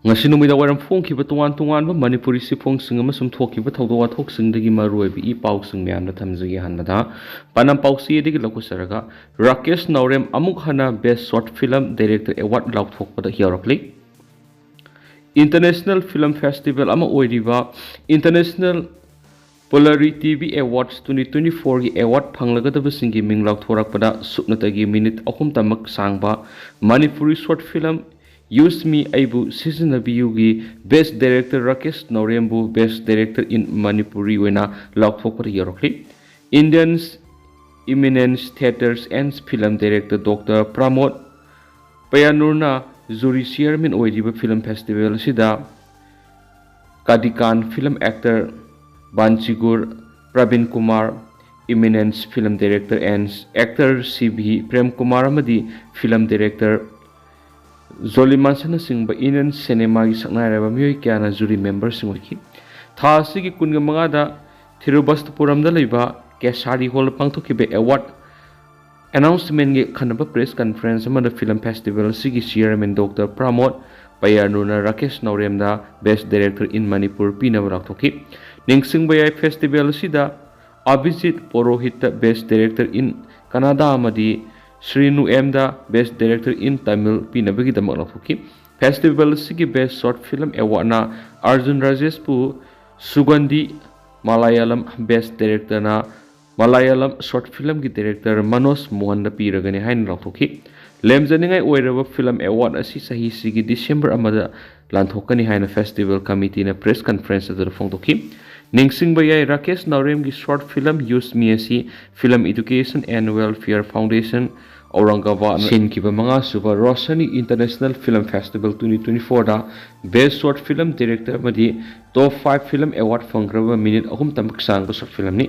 ngasi numida waram phongkhiba tungan ba Manipuri siphongsing amasung thokhiba thawdawa thoksingdagi maruoibi I pausing myamna thamjagi hanbada panam pausi digi lokusaraga Rakesh Naurem amuk hana best short film director award lauthokpada hiarakli International Film Festival ama oiriba International Polari TV Awards 2024 gi award phanglagadaba singi minglaw thorakpada supnatagi minute ahum tamak sangba Manipuri short film Use Me Aibu Seasonabiyugi Best Director Rakesh Naurembu Best Director in Manipuri wena lauthokpada yarokli Indians Eminent Theaters and Film Director Dr. Pramod Payanurna Jury Chairman oiriba Film Festival sida Kadikan Film Actor Banchigur Pravin Kumar Eminence Film Director and Actor CB Prem Kumar amadi Film Director Zolimansana Singba Indian Cinema gi saknairaba miyoi kyana jury members singwaki tha asigi kunga mangada Thirubastapuram da leiba Kesari Hall pangthokibe award announcement gi khanaba press conference amada film festival sigi chairman Dr. Pramod Payanurna Rakesh Naurem da Best Director in Manipur pinaba rakthoki Ningsingbayai Festival sida Abhijit Purohit Best Director in Canada amadi Srinu M da Best Director in Tamil pinabagi damak lakhoki Festival sigi Best Short Film Award na Arjun Rajesh pu Sugandhi Malayalam Best Director na Malayalam Short Film gi Director Manos Mohan da piragani hain lakhoki lemjaningai oiraba Film Award asi sahi sigi December amada lanthokani haina Festival Committee na press conference da phongtoki Ningsingbayai Rakesh Naurem gi short film Use Me asi Film Education and Welfare Foundation Aurangabad sinkiba manga suba Roshani International Film Festival 2024 da Best Short Film Director amadi Top 5 Film Award fangraba minute ahum tamak sangba short film ni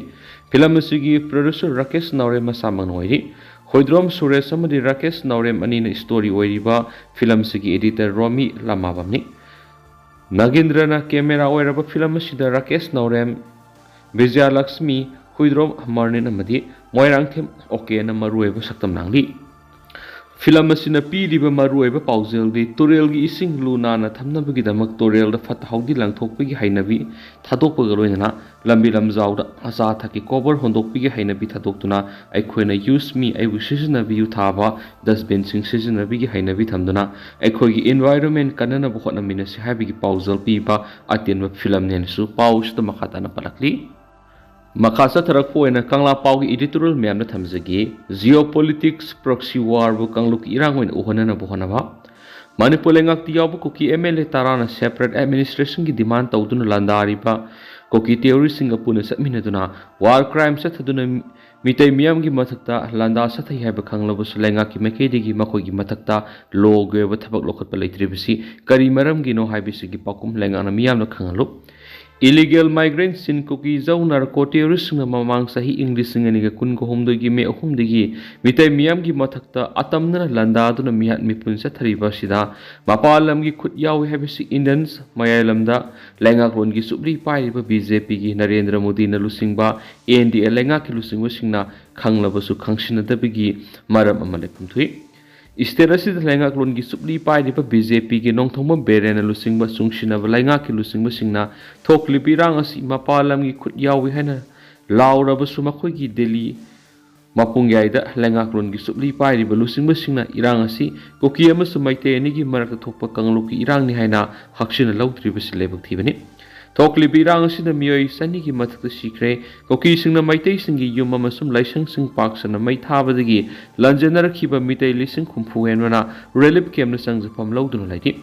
film asigi producer Rakesh Naurem masamang oiri Hoidrom Suresh amadi Rakesh Naurem ani na story oiriba film sigi editor Romi Lamabam ni Nagendrana camera oiraba film asida Rakesh Naurem Vijaya Lakshmi Huidrom Marnin amadi Moirangthem okay na marueba saktam nangli film asina piriba marueba paujel di torel gi ising luna na thamnabagi damak torel da fat haudi langthokpagi hainabi thadokpaga loina lambi lamjau da asa thaki cover hondokpagi hainabi thadoktuna aikhoina use me ai wishisna bi thaba dustbin sing sisna bi hainabi thamduna aikhogi environment kanana bu khotna minasi habigi paujel piba atenba film nen su paus to makhata na palakli Makasa tarakpo ena kangla pau editorial myamna thamjagi Geopolitics proxy war bu kangluk irangwen uhona na buhana ba Manipur lengak tiyabu Kuki MLA tarana separate administration gi demand tawduna landari ba Kuki theory Singapore satminaduna war crime sathaduna meitei miyam gi mathakta landa sathai haiba khanglabu sulenga ki makeidi gi makoi gi mathakta loge ba thabak lokhat pa leitribisi kari maram gi no haibisi gi pakum lenga na miyam no khangalu Illegal migrants in Kuki zau narco terrorists na mamang sahi English ngani kun ko humdo gi me ahum digi mitai miyam gi mathakta atamna landa du na mihat mipun sa thariba sida mapalam gi khut yawi habisi Indians mayalam da lenga ron gi subri pai ba BJP gi Narendra Modi na lusingba ANDA lenga ki lusingwa singna khanglaba su khangshina da bigi maram amale pumthui Isterasi da lenga klon gi supli pai di pa BJP gi nong thongma berena lusingba sungshina ba lenga ki lusingba singna thokli pirang asi mapalam gi khut yawi hana laura ba su makhoi gi Delhi mapung yai da lenga klon gi supli pai di ba lusingba singna irang asi Kuki ama su meitei ni gi marak thokpa kanglu ki irang ni haina hakshina lautri ba silebak thibani Thokli birang sida miyoi sani ki mathakta sikre Kuki singna meitei singi yum amasum laisang sing pak sana mai thabadagi lanjana rakhiba meitei lising khumpu henwana relief camp na sangjapam lauduna laiti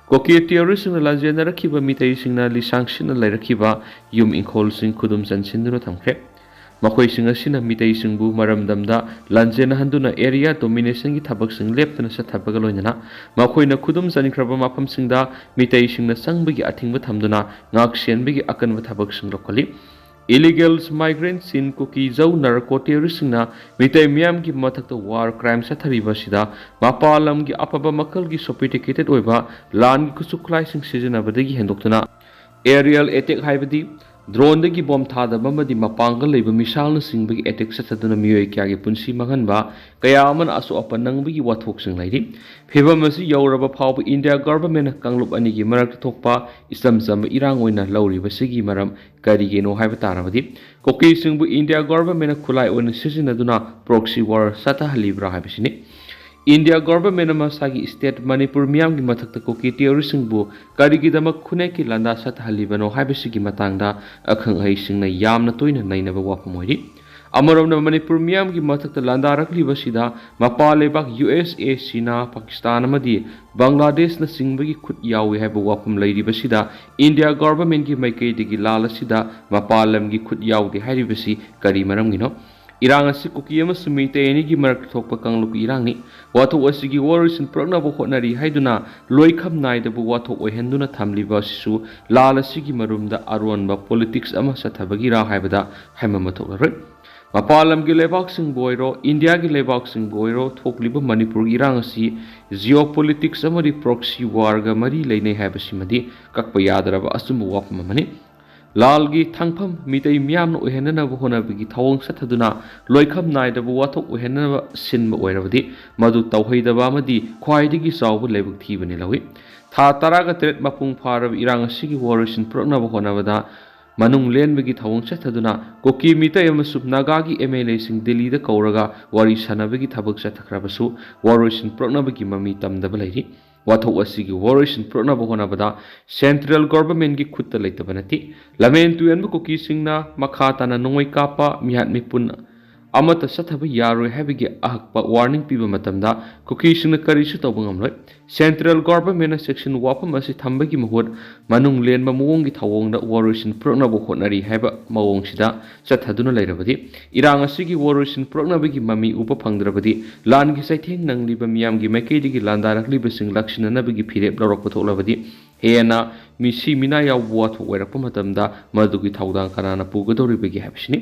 Kuki theory singna lanjana rakhiba meitei singna lisang sina lairakhiba yum inkhol sing khudum sansinduna thamkre Makhoi singa sina meitei singbu maramdamda lanjana handuna area domination gi thabak sing leptana sa thabaga loinana makhoina khudum sanikhraba mafam singda meitei singna sangbagi athingba thamduna ngak sianbagi akanba thabak sing lokali illegal migrants in Kuki zau narco terrorists na meitei miyam gi mathakta war crime sa thariba sida mapalam gi apaba makal gi sophisticated oiba lan gi kusuklai sing season abadagi hendoktuna aerial attack haibadi drone दगी bomb थादबा मदी मपांगल लेब मिसाल सिंबगी attack सथदुना मियोय क्यागे पुंसी मंगनबा कया अमन असो अपन नंगबगी वाथोक सिंग लाइरि फेबम असी यौरबा फाव India government कांगलुप अनिगी मरक थोकपा इस्लाम जम इरांग ओइना लौरिबा सिगी मरम करिगेनो हाइबा ताराबदी कोकी सिंबु इंडिया गवर्नमेंट खुलाई ओइना सिजिनदुना प्रॉक्सी वॉर सता हलिब्रा हाइबसिनी इंडिया गवर्नमेंट मसागी स्टेट मणिपुर मियाम की मथक्ता कोकी टेरोरिस्टबू करिगिदमक खुने की लंदा सतहलिबनो हाइबसिगी मतंगदा अखंग हईसिंगना यामना तोइना नैनबा वाफम ओइरि अमरोमना मणिपुर मियाम की मथक्ता लंदारकलिबसिदा मपा लेबाक यूएसए चीना पाकिस्तान अमदी बांग्लादेश न सिंगबगी खुद यावे हाइबा वाफम लैरिबसिदा इंडिया गवर्नमेंट की मैकेदिगी लालसिदा मपा लमगी खुद यावदे हाइरिबसि करि मरमगिनो इरांग असि कुकी अमसु मेइतेई की मरक थोकपा कांगलुप इरांगनी वाथोक असिगी वॉरिसन प्रगनब होटनरी हाइदुना लोइखम नाइदबु वाथोक ओइहन्दुना थमलिबा सिसु लाल असिगी मरुमदा अरोनबा पॉलिटिक्स अमा सथबगी रा हाइबदा हाइममथोक मपालम की लेबाक सिंग बोइरो इंडिया की लेबाक सिंग बोइरो थोकलिबा मणिपुर इरांग असि जियोपॉलिटिक्स अमरी प्रॉक्सी वारगा मरी लेने हाइबसिमदी कक्पा यादरबा असुमु वाफम अमनी लाल की थांगफम मितई मियाम ओहेननब होनबगी थवंग सथदुना लोइखम नाइदबु वाथोक ओहेननब सिनब ओइरबदी मदु तौहैदबा अमदी ख्वाइदगी चावबु लेबक थीबने लवी था तरागा त्रेट मपुंग फारब इरांग असिगी वॉरिसन प्रगनब होनबदा मनुंग लेनबगी थवंग सथदुना कोकी मितई अमसु नागागी एमएलए सिंग दिल्लीदा कौरगा वारी सनबगी थबक सथखरबसु वॉरिसन प्रगनबगी ममी तमदब लैरि वाथोक असिगी वॉरिसन प्रगनब होनबदा सेंट्रल गवर्नमेंट की खुद लेतब नति लमेन तुयनब कुकी सिंगना मखा ताना नोंगै कापा मिहात मिपुन अमत सथब यारोय हाइबगी अहकपा वार्निंग पीबा मतमदा कुकी सिंगना करिसु तौब ngamloi सेंट्रल गवर्नमेंट सेक्शन वाफम असि थंबगी महुत मनुंग लेनबा मवोंगी थवोंगदा वॉरिसन प्रगनब होटनरी हाइबा मवोंगसिदा चथदुना लैरबदी इरांग असिगी वॉरिसन प्रगनबगी ममी उप फंगद्रबदी लानगी सैथेंग नंगलिबा मियामगी मैकेदिगी लांदारकलिबा सिंग लक्षणनबगी फिरेप लौरकप थोकलबदी हेना मिसी मिना यावबो वाथोक ओइरकपा मतमदा मदुगी थौदांग कनाना पुगदोरिबगी हाइबसिनी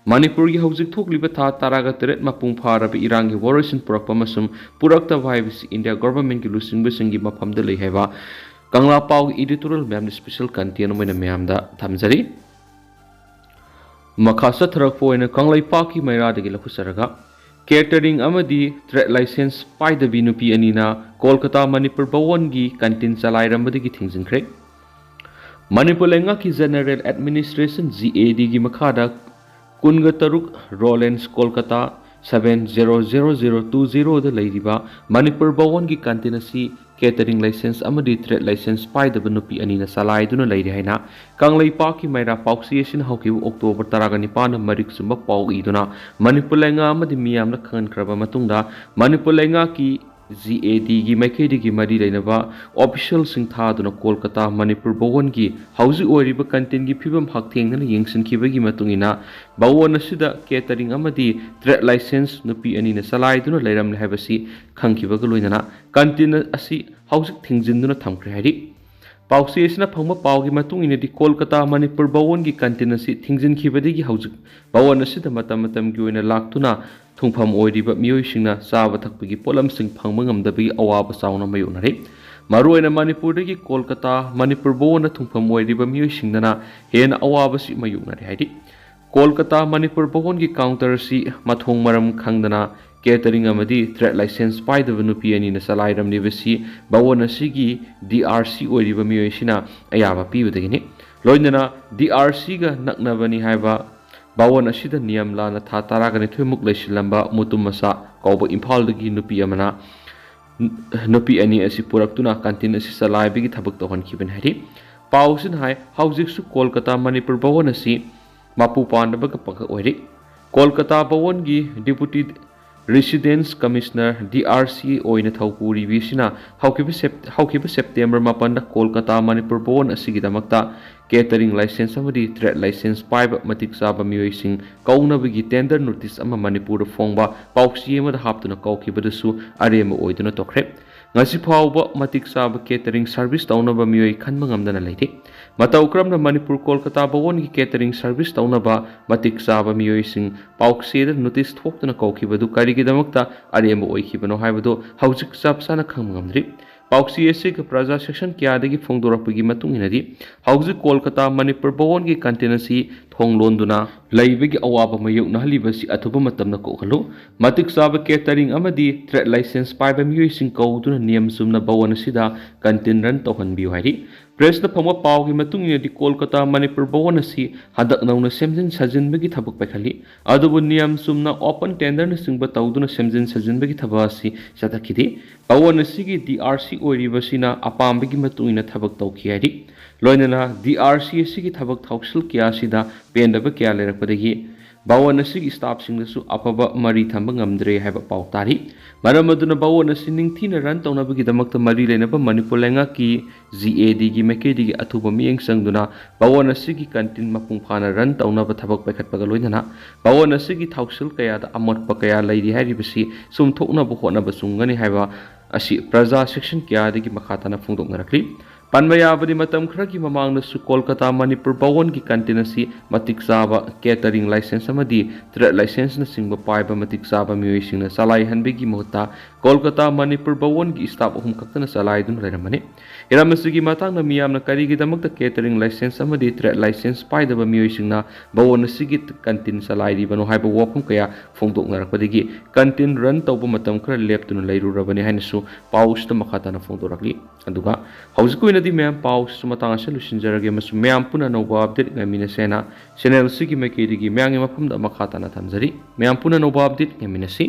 मणिपुर की हौजिक थोकलिबा था तारागा तरेट मपुंग फारब इरांग वॉरिसन पुरकपा मसुम पुरक्तब हाइबसि इंडिया गवर्नमेंट की लुसिंगबसिंगी मफमदा लै हाइबा कंगला पाव एडिटोरियल मैम स्पेशल कंटेन ओइना मैमदा थमजरी मखा सथरकपा ओइना कंगलाई पाकी मैरादगी लखुसरगा केटरिंग अमदी ट्रेड लाइसेंस पाइदबी नुपी अनिना कोलकाता मणिपुर भवन की कैंटीन चलाइरमबदगी थिंजिंख्रे मणिपुर लेंगा की जनरल एडमिनिस्ट्रेशन जीएडी की मखादा कुनगा तरुक रोलेंस कोलकाता 700020 लैरिबा मणिपुर भवन की कैंटीन असी केटरिंग लाइसेंस अमदी ट्रेड लाइसेंस पाइदब नुपी अनिना सलाइदुना लैरि हाइना कांगलाई पाकी मैरा पाउक्सिएशन हौकिब अक्टोबर 19 मरिक सुंबा पाउ इदुना मणिपुर लेंगा अमदी मियामना खनख्रबा मतुंगदा मणिपुर लेंगा की जीएडी की मैकेदी मरी लेनबा ऑफिशियल सिंथादुना कोलकाता मणिपुर भवन की हौजी ओरिबा कंटेन की फिबम हकथेंगना येंगसिनखिबगी मतुंगिना भवन असिदा केटरिंग अमदी ट्रेड लाइसेंस नुपी अनिना सलाइदुना लैरमले हाइबसि खंखिबगा लोइनना कंटेन असि हौजी थिंजिनदुना थमख्रे हाइरि पाउक्सिएसना फंगबा पाउगी मतुंगिनदि कोलकाता मणिपुर भवन की कंटेन असि थिंजिनखिबदगी हौजी भवन असिदा मतम की ओइना लाक्तुना थुंफम ओइरिबा मियोइसिंगना चाबा थकपगी पोलमसिंग फंगबा ngamdabagi अवाबा चाउना मायोनरे मरुओइना मणिपुरदगी कोलकाता मणिपुर भवन थुंफम ओइरिबा मियोइसिंगना हेन अवाबसि मायोनरे हाइदि कोलकाता मणिपुर भवन की काउंटर असि मथोंग मरम खंगदना केटरिंग अमदी ट्रेड लाइसेंस पाइदब नुपी अनिना सलाइरमनिबसि भवन असिगी डीआरसी ओइरिबा मियोइसिना अयाबा पीबदगिनि लोइनना डीआरसी गा नकनबनि हाइबा भवन असिदा नियम लाना था तारागा निथुमुक लैसिलंबा मुतुम मसा कौब इम्फालदगी नुपी अमना नुपी अनि असि पुरक्तुना कैंटीन असि सलाइबगी थबक तोहनखिबन हाइरि पाउसिन हाइ हौजिकसु कोलकाता मणिपुर भवन असि मापु पांडबग पक ओइरि कोलकाता भवन की डिप्यूटी रेसिडेंस कमिश्नर डीआरसी ओइना थौपुरी बिसिना हौकिब सेप्टेम्बर 9 कोलकाता मणिपुर भवन असिगिदमक्ता केटरिंग लाइसेंस अमदी ट्रेड लाइसेंस पाइब मतिक चाबा मियोइसिंग कौनबगी टेंडर नोटिस अमा Manipur फोंबा पाउक्सी अमदा हापतुना कौखिबदसु अरेम ओइदुना तोखरे ngasi phawba matik sab catering service taunaba mioi khanma ngamdana leite matau kramna manipur kolkata bawon ki catering service taunaba matik sab mioi sing paukse notice thoktuna kaukhibadu karigi damakta aremba oikhibano haibado haujik chap sana khangma ngamdri पाउसी एसिक प्रजा section क्यादगी फोंदोरपगी मतुंग इनदी हौजी कोलकाता मणिपुर भवन की canteen असी थोंगलोंदुना लैबगी अवाब मयोगनहलिबसी अथुब मतमना कोखलो मतिक चाब केटरिंग अमदी ट्रेड लाइसेंस पाइबा मियोइसिंग कौदुना नियम सुमना भवन असिदा कंटेन रन तौहनबियो हाइरि प्रेस द फंगवा पावगी मतुंग इनदी कोलकाता मणिपुर भवन असी हदक नौना सेमजिन सजिनबगी थबक पैखली अदुबु नियम सुमना ओपन टेंडर न सिंगबा तौदुना सेमजिन सजिनबगी थबा असी सतखिदि भवन असिगी DRC ओइरिबसिना अपामबगी मतुंग इना थबक तौखि हाइरि लोइनना DRC असिगी थबक थौसल क्यासिदा पेंदब क्या लेरकपदगी भवन असिगी स्टाफ सिंगसु अफब मरी थंब ngamdre हाइबा पाउ तारि मरम अदुना भवन असि निंगथिना रन तौनबगी दमकत मरी लेनब मणिपुर लेंगा की GAD की मेकेडी की अथुब मियंग संगदुना भवन असिगी कंटेन मपुंग फाना रन तौनब थबक पैखतपग लोइनना भवन असिगी थौसल कयादा अमोटप कया लैरि हाइरिबसि सुमथोकनब होनब सुंगनि हाइबा असी प्रजा सेक्शन क्यादगी मखाताना फोंदोकनरक्ली पन्मयाबदी मतम खरकी ममांगनसु कोलकाता मणिपुर भवन की कंटेन असी मतिक चाबा केटरिंग लाइसेंस अमदी ट्रेड लाइसेंस न सिंगबा पाइबा मतिक चाबा मियोइसिंगना चलाई हनबेगी महत्ता कोलकाता मणिपुर भवन की स्टाफ अहुम खक्तना चलाइदुन लेरमने इरामसुगी मतांगना मियामना करिगिदमकता केटरिंग लाइसेंस अमदी ट्रेड लाइसेंस पाइदबा मियोइसिंगना भवन असिगी कंटेन चलाइरिबनो हाइबा वफम कया फोंदोकनरकपदगी कंटेन रन तौब मतम खर लेप्तुन लैरुरबने हाइनसु पाउसता मखाताना फोंदोरकली अदुगा हौजिक दी मैम पाउस मतंग असे लुसिंजरगे मसु मैम पुना नौबा अपडेट ngamineseना चैनल सिगी मेकेदिगी मैंग मफम द मखाताना थमजरी मैम पुना नौबा अपडेट ngamineसी